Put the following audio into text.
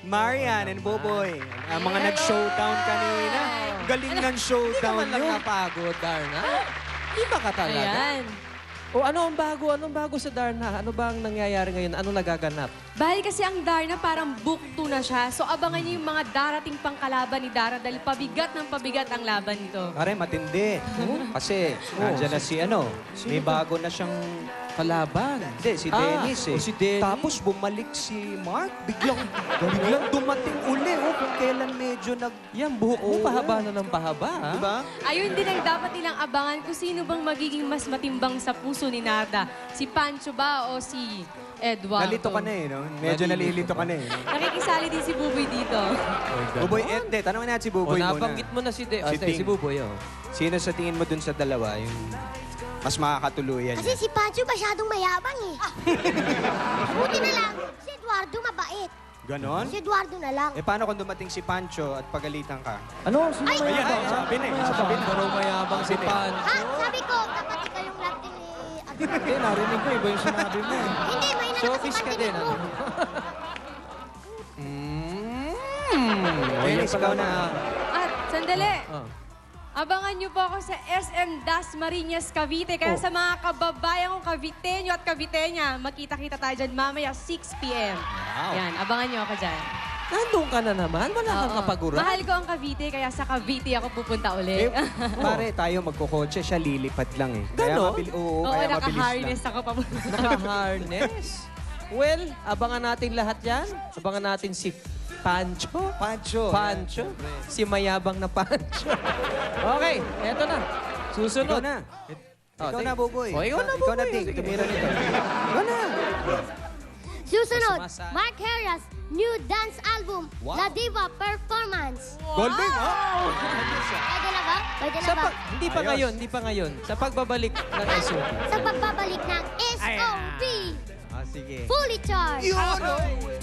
Marian and Boboy. Ang mga nag-showdown kanina. Galing ng Hindi ka showdown man lang yun. napagod, Darna. Iba ka talaga. Ayan. O ano ang bago? Anong bago sa Darna? Ano ba ang nangyayari ngayon? Ano nagaganap? Dahil kasi ang Darna parang book 2 na siya. So abangan niyo yung mga darating pang kalaban ni Dara dahil pabigat ng pabigat ang laban nito. Pare, matindi. Kasi, nandiyan na si may bago na siyang Kalaban. Hindi, si Dennis eh. o si Dennis. Tapos bumalik si Mark. Biglang dumating uli. Kung kailan medyo Yan, buhok mo, Oo. pahaba na ng pahaba. Ha? Diba? Ayun din ang dapat nilang abangan kung sino bang magiging mas matimbang sa puso ni Narda. Si Pancho ba o si Eduardo? Nalito ka na eh, no? Medyo nalilito ka na eh. Nakikisali din si Buboy dito. Buboy, tanongin natin si O, Buboy muna. nabanggit mo na si Si Ting. si Buboy. Oh. Sino sa tingin mo dun sa dalawa yung mas makakatuluyan Kasi niya? si Pancho masyadong mayabang eh. Buti na lang, si Eduardo mabait. Ganon? Si Eduardo na lang. Eh, paano kung dumating si Pancho at pagalitan ka? Ano? Sino Ay! mayabang? Ayan, sabi na eh, sabi na. Pero mayabang si Pancho. Ha? Sabi ko, dapat ikaw yung love team ni... Hindi, narinig ko. Iba yung sinabi mo. Hindi, may na Showbiz ka din, mo. ano? Dennis, ikaw na. At sandali, Oh. abangan niyo po ako sa SM Dasmariñas, Cavite. Kaya sa mga kababayan kong Caviteño at Caviteña, magkita-kita tayo dyan mamaya 6 p.m. Yan, abangan niyo ako dyan. Nandun ka na naman? Wala kang Oo. kapaguran? Mahal ko ang Cavite, kaya sa Cavite ako pupunta Eh, ulit. pare, tayo magkukotse, siya lilipad lang eh. Ganon? Oo, kaya mabilis lang. naka-harness ako papunta. Naka-harness? Well, abangan natin lahat yan. Abangan natin si Pancho. Pancho. Pancho. Si mayabang na Pancho. Okay, eto na. Susunod. Ikaw na. Oh, Ikaw sige. na, Buboy. Oh, ikaw na, Ikaw na, Buboy. Ting. Sige. Tumira nito. Ikaw na. Susunod, Mas- Mark Herras, new dance album, Wow. La Diva Performance. Golding, ha? Pwede na ba? Pwede na Sa ba? hindi pa Ayos. ngayon, hindi pa ngayon. Sa pagbabalik ng SOP. Sa pagbabalik ng SOP, Ah, sige. fully charged. Yun!